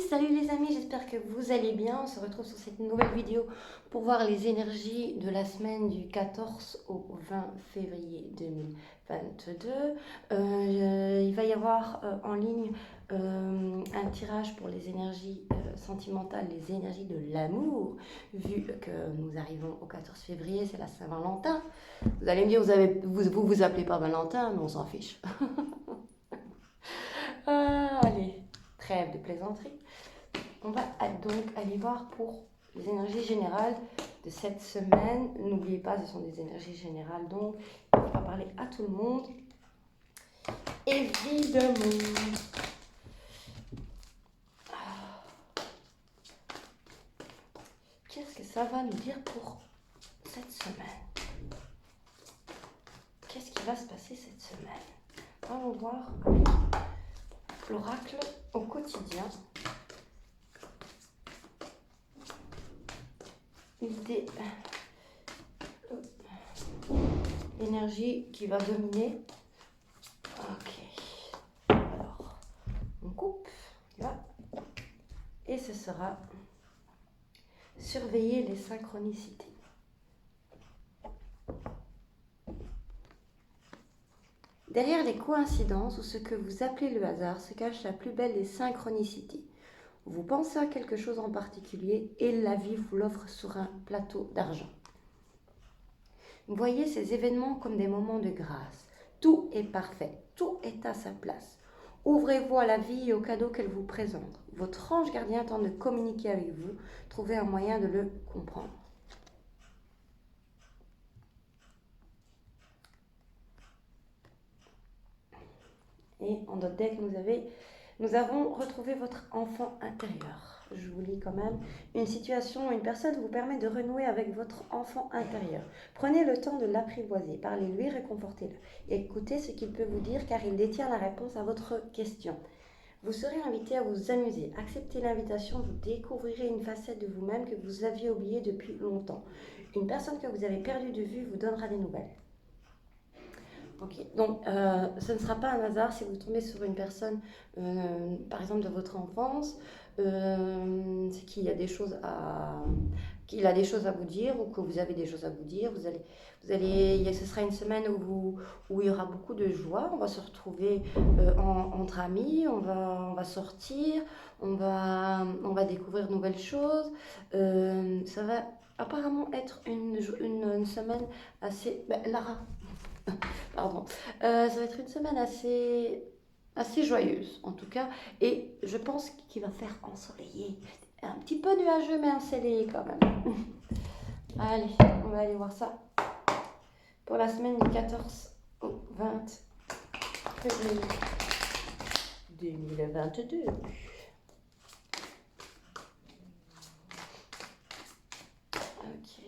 Salut les amis, j'espère que vous allez bien. On se retrouve sur cette nouvelle vidéo pour voir les énergies de la semaine du 14 au 20 février 2022. Il va y avoir en ligne un tirage pour les énergies sentimentales, les énergies de l'amour, vu que nous arrivons au 14 février, c'est la Saint-Valentin. Vous allez me dire, vous appelez pas Valentin, mais on s'en fiche. Allez, trêve de plaisanterie. On va donc aller voir pour les énergies générales de cette semaine. N'oubliez pas, ce sont des énergies générales, donc il ne faut pas parler à tout le monde. Évidemment. Qu'est-ce que ça va nous dire pour cette semaine? Qu'est-ce qui va se passer cette semaine? Allons voir avec l'oracle au quotidien. L'idée, l'énergie qui va dominer. Ok. Alors, on coupe. Là. Et ce sera surveiller les synchronicités. Derrière les coïncidences ou ce que vous appelez le hasard se cache la plus belle des synchronicités. Vous pensez à quelque chose en particulier et la vie vous l'offre sur un plateau d'argent. Voyez ces événements comme des moments de grâce. Tout est parfait, tout est à sa place. Ouvrez-vous à la vie et aux cadeaux qu'elle vous présente. Votre ange gardien tente de communiquer avec vous. Trouvez un moyen de le comprendre. Et en notre deck, nous avons retrouvé votre enfant intérieur. Je vous lis quand même. Une situation ou une personne vous permet de renouer avec votre enfant intérieur. Prenez le temps de l'apprivoiser, parlez-lui, réconfortez-le. Écoutez ce qu'il peut vous dire car il détient la réponse à votre question. Vous serez invité à vous amuser. Acceptez l'invitation, vous découvrirez une facette de vous-même que vous aviez oubliée depuis longtemps. Une personne que vous avez perdue de vue vous donnera des nouvelles. Ok, donc ce ne sera pas un hasard si vous tombez sur une personne, par exemple de votre enfance, c'est qu'il a des choses à vous dire ou que vous avez des choses à vous dire. Ce sera une semaine où il y aura beaucoup de joie. On va se retrouver entre amis, on va sortir, on va découvrir de nouvelles choses. Ça va apparemment être une semaine assez... Lara. Pardon. Ça va être une semaine assez joyeuse, en tout cas. Et je pense qu'il va faire ensoleillé. Un petit peu nuageux, mais ensoleillé quand même. Allez, on va aller voir ça pour la semaine du 14 au 20 février 2022. Ok.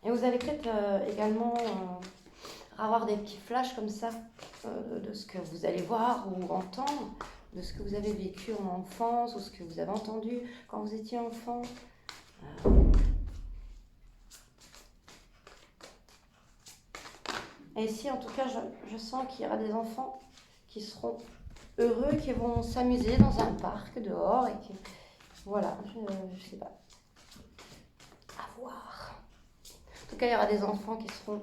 Et vous allez peut-être également avoir des petits flashs comme ça de ce que vous allez voir ou entendre, de ce que vous avez vécu en enfance ou ce que vous avez entendu quand vous étiez enfant. Et ici, en tout cas, je sens qu'il y aura des enfants qui seront heureux, qui vont s'amuser dans un parc dehors et qui... Voilà, je sais pas. À voir. En tout cas, il y aura des enfants qui seront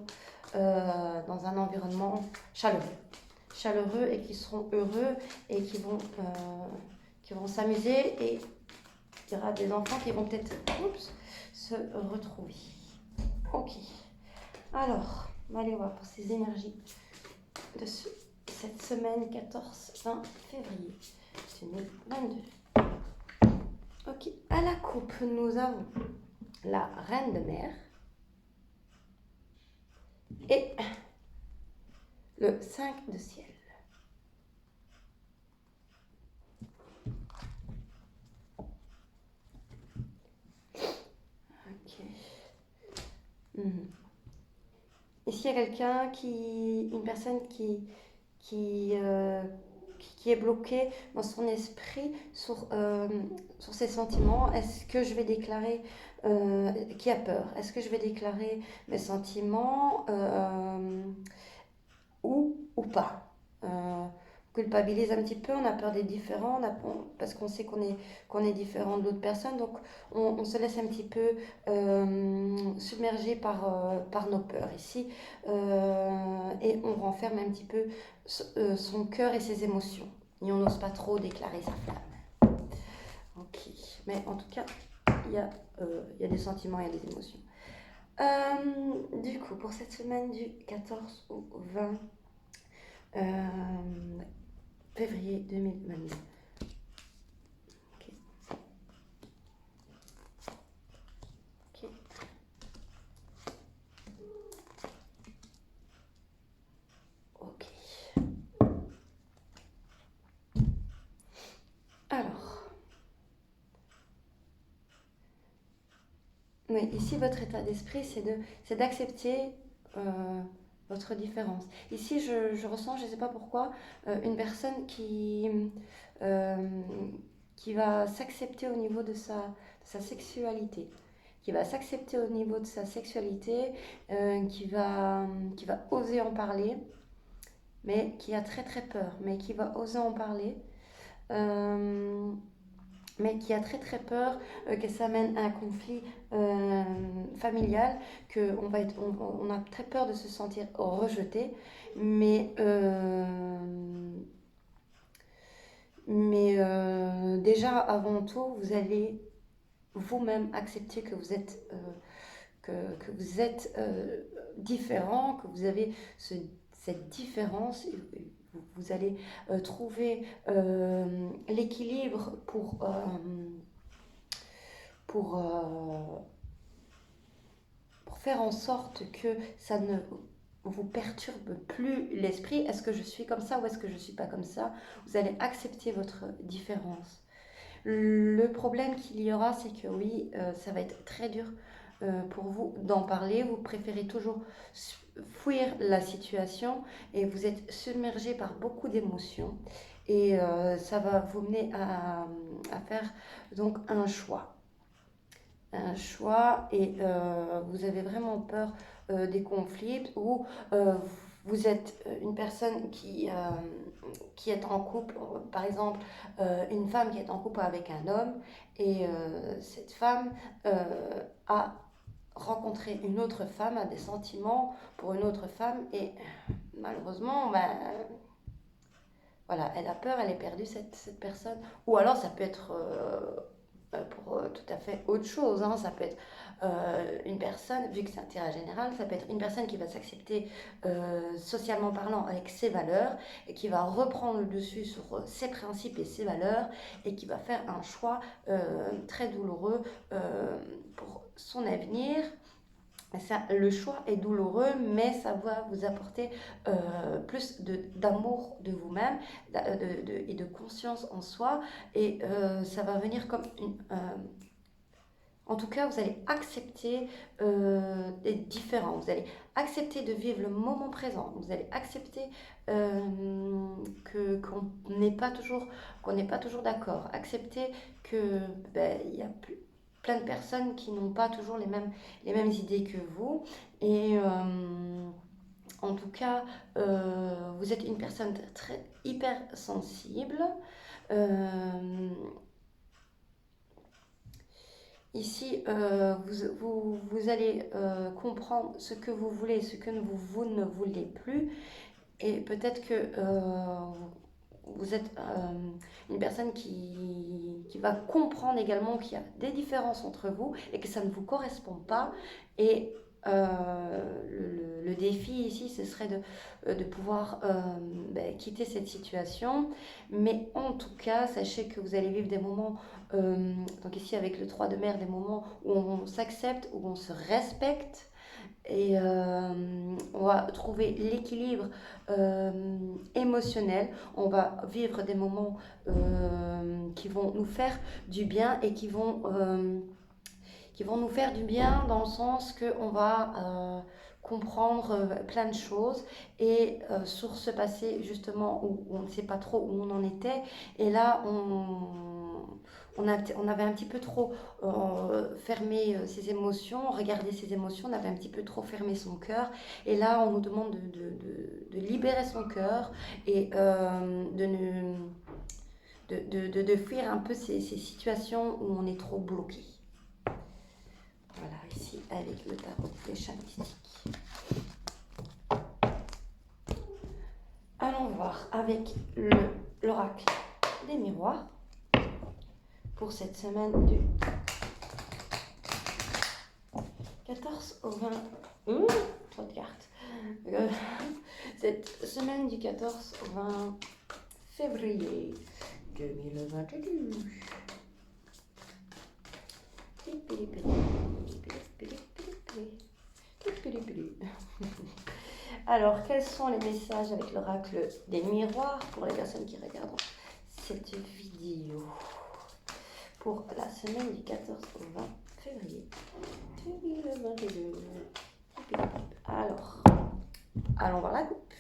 dans un environnement chaleureux et qui seront heureux et qui vont s'amuser, et il y aura des enfants qui vont peut-être se retrouver. Ok, alors on va aller voir pour ces énergies de cette semaine 14-20 février 2022. Ok, à la coupe nous avons la reine de mer et le 5 de ciel. Ok. Ici, il y a quelqu'un une personne qui est bloquée dans son esprit sur ses sentiments. Est-ce que je vais déclarer, qui a peur, est-ce que je vais déclarer mes sentiments ou pas? culpabilise un petit peu, on a peur d'être différent, parce qu'on sait qu'on est différent de l'autre personne, donc on se laisse un petit peu submerger par nos peurs ici, et on renferme un petit peu son cœur et ses émotions, et on n'ose pas trop déclarer sa flamme. Ok, mais en tout cas, il y a des sentiments, il y a des émotions. Du coup, pour cette semaine du 14 au 20 février 2022. Ok. Ok. Ok. Alors, oui, ici votre état d'esprit, c'est d'accepter votre différence. Ici, je ressens, je ne sais pas pourquoi, une personne euh, qui va s'accepter au niveau de sa sexualité, qui va s'accepter au niveau de sa sexualité, qui va oser en parler, mais qui a très très peur, mais qui va oser en parler, euh, mais qui a très très peur que ça mène à un conflit familial, on a très peur de se sentir rejeté, mais, déjà avant tout, vous allez vous-même accepter que vous êtes différent, que vous avez cette différence. Vous allez trouver l'équilibre pour, pour faire en sorte que ça ne vous perturbe plus l'esprit. Est-ce que je suis comme ça ou est-ce que je ne suis pas comme ça? Vous allez accepter votre différence. Le problème qu'il y aura, c'est que oui, ça va être très dur pour vous d'en parler. Vous préférez toujours fuir la situation et vous êtes submergé par beaucoup d'émotions. Et ça va vous mener à faire donc un choix. Un choix et vous avez vraiment peur des conflits ou vous êtes une personne qui est en couple, par exemple une femme qui est en couple avec un homme et cette femme a rencontré une autre femme, a des sentiments pour une autre femme et malheureusement, ben, voilà, elle a peur, elle est perdue cette personne. Ou alors ça peut être pour tout à fait autre chose, hein. Ça peut être une personne, vu que c'est un tirage général, ça peut être une personne qui va s'accepter socialement parlant avec ses valeurs et qui va reprendre le dessus sur ses principes et ses valeurs et qui va faire un choix très douloureux pour son avenir. Ça, le choix est douloureux, mais ça va vous apporter plus d'amour de vous-même et de conscience en soi. Et ça va venir comme en tout cas, vous allez accepter d'être différent. Vous allez accepter de vivre le moment présent. Vous allez accepter qu'on n'est pas toujours, d'accord. Accepter que ben, il y a plein de personnes qui n'ont pas toujours les mêmes idées que vous. Et en tout cas, vous êtes une personne très hyper sensible. Euh, Ici, vous allez comprendre ce que vous voulez et ce que vous ne voulez plus. Et peut-être que vous êtes une personne qui va comprendre également qu'il y a des différences entre vous et que ça ne vous correspond pas. Et le défi ici, ce serait de pouvoir quitter cette situation. Mais en tout cas, sachez que vous allez vivre des moments, donc ici avec le 3 de mer, des moments où on s'accepte, où on se respecte et on va trouver l'équilibre émotionnel. On va vivre des moments qui vont nous faire du bien et qui vont nous faire du bien dans le sens qu'on va comprendre plein de choses et sur ce passé justement où on ne sait pas trop où on en était et là on avait un petit peu trop fermé ses émotions, regardé ses émotions, on avait un petit peu trop fermé son cœur. Et là, on nous demande de libérer son cœur et de fuir un peu ces situations où on est trop bloqué. Voilà, ici avec le tarot des chats mystiques. Allons voir avec l'oracle des miroirs pour cette semaine du 14 au 20. Trop de cartes. Cette semaine du 14 au 20 février 2022. Alors, quels sont les messages avec l'oracle des miroirs pour les personnes qui regardent cette vidéo pour la semaine du 14 au 20 février 2022. Alors, allons voir la coupe.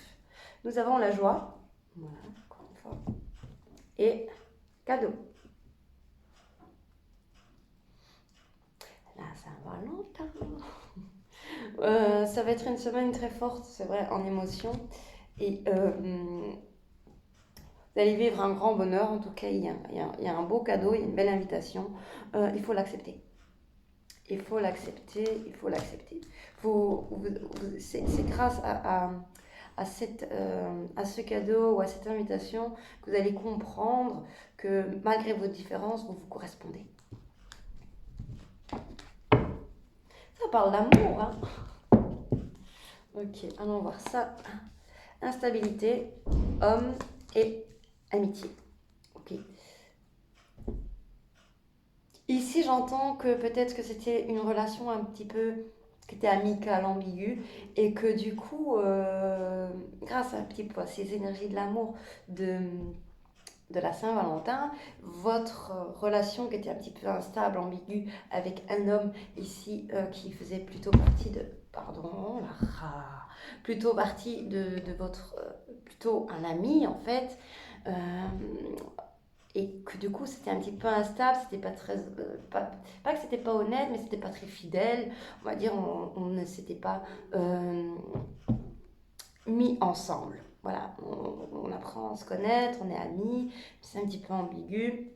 Nous avons la joie, voilà, encore une fois, et cadeau. La Saint-Valentin. Ça va être une semaine très forte, c'est vrai, en émotion. Et vous allez vivre un grand bonheur. En tout cas, il y a un beau cadeau, il y a une belle invitation. Il faut l'accepter. Il faut l'accepter, il faut l'accepter. C'est grâce à ce cadeau ou à cette invitation que vous allez comprendre que malgré vos différences, vous vous correspondez. Ça parle d'amour, hein. Ok, allons voir ça. Instabilité, homme et amitié. Ok. Ici, j'entends que peut-être que c'était une relation un petit peu qui était amicale, ambiguë, et que du coup, grâce un petit peu à ces énergies de l'amour de la Saint-Valentin, votre relation qui était un petit peu instable, ambiguë, avec un homme ici qui faisait plutôt partie de, plutôt partie de votre, plutôt un ami en fait, et que du coup c'était un petit peu instable, c'était pas très, pas que c'était pas honnête, mais c'était pas très fidèle, on va dire, on ne s'était pas mis ensemble. Voilà, on apprend à se connaître, on est amis, c'est un petit peu ambigu.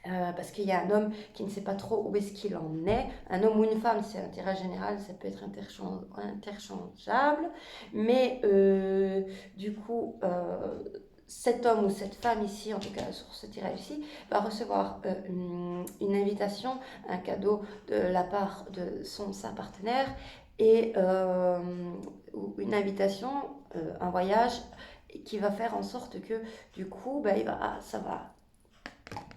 Parce qu'il y a un homme qui ne sait pas trop où est-ce qu'il en est. Un homme ou une femme, c'est un tirage général, ça peut être interchangeable. Mais du coup, cet homme ou cette femme ici, en tout cas sur ce tirage ici, va recevoir une invitation, un cadeau de la part de sa partenaire et une invitation, un voyage qui va faire en sorte que du coup,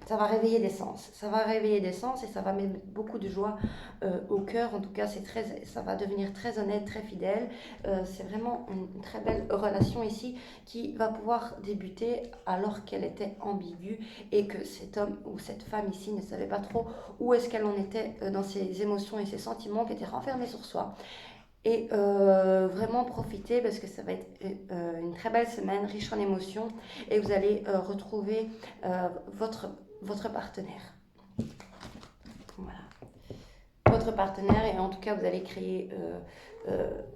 ça va réveiller des sens. Ça va réveiller des sens et ça va mettre beaucoup de joie au cœur. En tout cas, ça va devenir très honnête, très fidèle. C'est vraiment une très belle relation ici qui va pouvoir débuter alors qu'elle était ambiguë et que cet homme ou cette femme ici ne savait pas trop où est-ce qu'elle en était dans ses émotions et ses sentiments qui étaient renfermés sur soi. Et vraiment profiter parce que ça va être une très belle semaine riche en émotions et vous allez retrouver votre partenaire. Voilà. Votre partenaire et en tout cas vous allez créer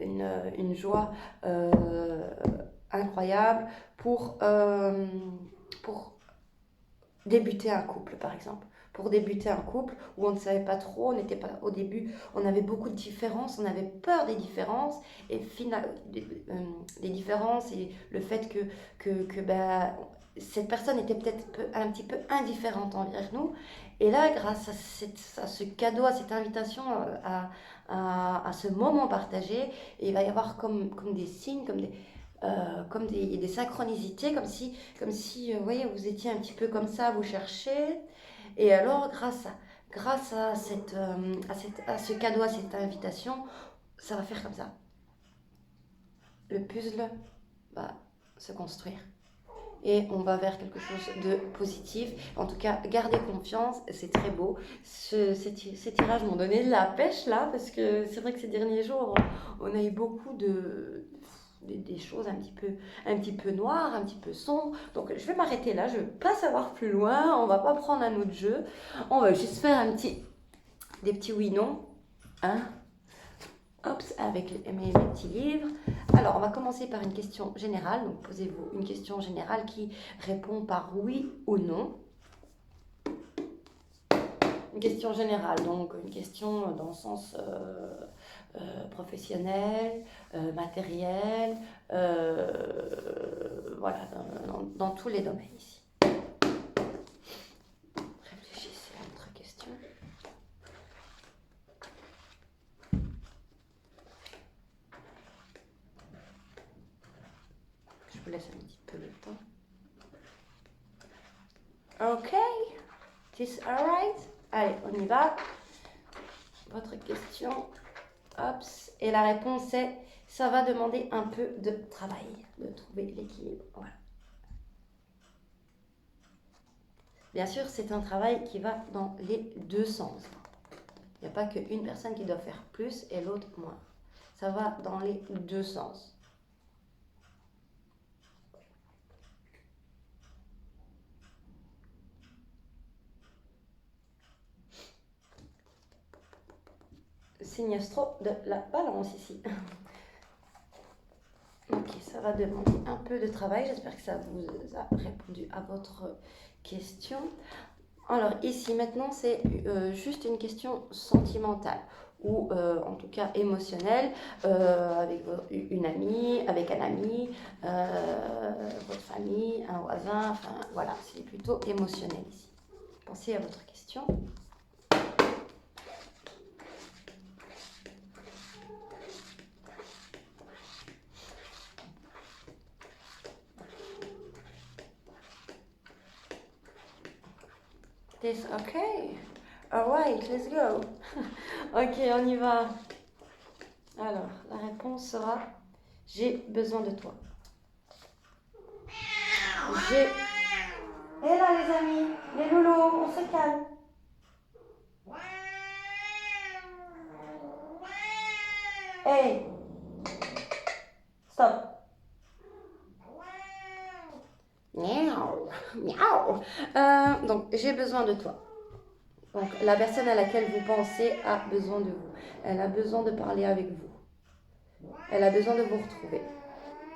une joie incroyable pour débuter un couple par exemple. Pour débuter un couple où on ne savait pas trop, on n'était pas au début, on avait beaucoup de différences, on avait peur des différences et des différences et le fait que cette personne était peut-être un petit peu indifférente envers nous. Et là, grâce à ce cadeau, à cette invitation, à ce moment partagé, il va y avoir comme des signes, comme des synchronicités, comme si vous voyez, vous étiez un petit peu comme ça, vous cherchez. Et alors, grâce à ce cadeau, à cette invitation, ça va faire comme ça. Le puzzle va se construire. Et on va vers quelque chose de positif. En tout cas, gardez confiance, c'est très beau. Ces tirages m'ont donné de la pêche là, parce que c'est vrai que ces derniers jours, on a eu beaucoup des choses un petit peu noires, un petit peu sombres. Donc je vais m'arrêter là, je ne veux pas savoir plus loin, on ne va pas prendre un autre jeu. On va juste faire des petits oui-non. Hein? Hop, avec mes petits livres. Alors, on va commencer par une question générale. Donc, posez-vous une question générale qui répond par oui ou non. Une question générale, donc une question dans le sens professionnel, matériel, voilà, dans tous les domaines ici. Réfléchissez à votre question. Je vous laisse un petit peu le temps. Ok, is alright? Allez, on y va. Votre question. Hop. Et la réponse est, ça va demander un peu de travail, de trouver l'équilibre. Voilà. Bien sûr, c'est un travail qui va dans les deux sens. Il n'y a pas qu'une personne qui doit faire plus et l'autre moins. Ça va dans les deux sens. Signe astro de la balance ici. Ok, ça va demander un peu de travail. J'espère que ça vous a répondu à votre question. Alors ici maintenant c'est juste une question sentimentale ou en tout cas émotionnelle avec une amie, avec un ami, votre famille, un voisin, enfin voilà, c'est plutôt émotionnel ici. Pensez à votre question. This, okay. Alright, let's go. Ok, on y va. Alors, la réponse sera j'ai besoin de toi. Et là, les amis, les loulous, on se calme. Hey, stop. Miaou, miaou. Donc, j'ai besoin de toi. Donc, la personne à laquelle vous pensez a besoin de vous. Elle a besoin de parler avec vous. Elle a besoin de vous retrouver.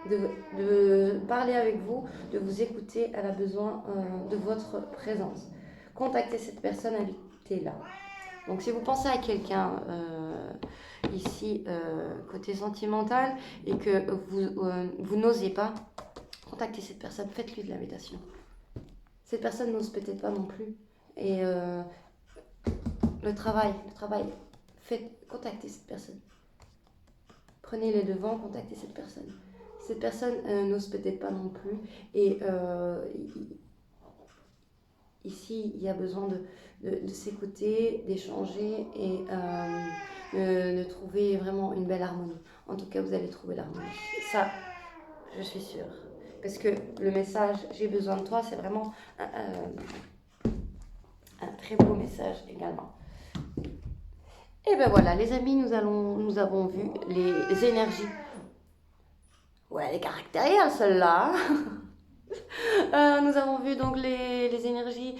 De parler avec vous, de vous écouter. Elle a besoin de votre présence. Contactez cette personne, invitez-la. Donc, si vous pensez à quelqu'un ici, côté sentimental, et que vous n'osez pas, contactez cette personne, faites-lui de l'invitation. Cette personne n'ose peut-être pas non plus. Et le travail, contactez cette personne. Prenez les devants, contactez cette personne. Cette personne n'ose peut-être pas non plus. Et ici, il y a besoin de s'écouter, d'échanger et de trouver vraiment une belle harmonie. En tout cas, vous allez trouver l'harmonie. Ça, je suis sûre. Parce que le message « j'ai besoin de toi », c'est vraiment un très beau message également. Et ben voilà, les amis, nous avons vu les énergies. Ouais, elle est caractérielle, celle-là. Nous avons vu donc les énergies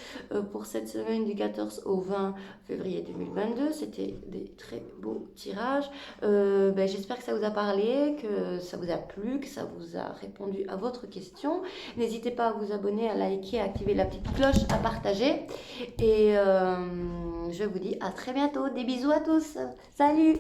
pour cette semaine du 14 au 20 février 2022. C'était des très beaux tirages. J'espère que ça vous a parlé, que ça vous a plu, que ça vous a répondu à votre question. N'hésitez pas à vous abonner, à liker, à activer la petite cloche, à partager. Et je vous dis à très bientôt. Des bisous à tous. Salut!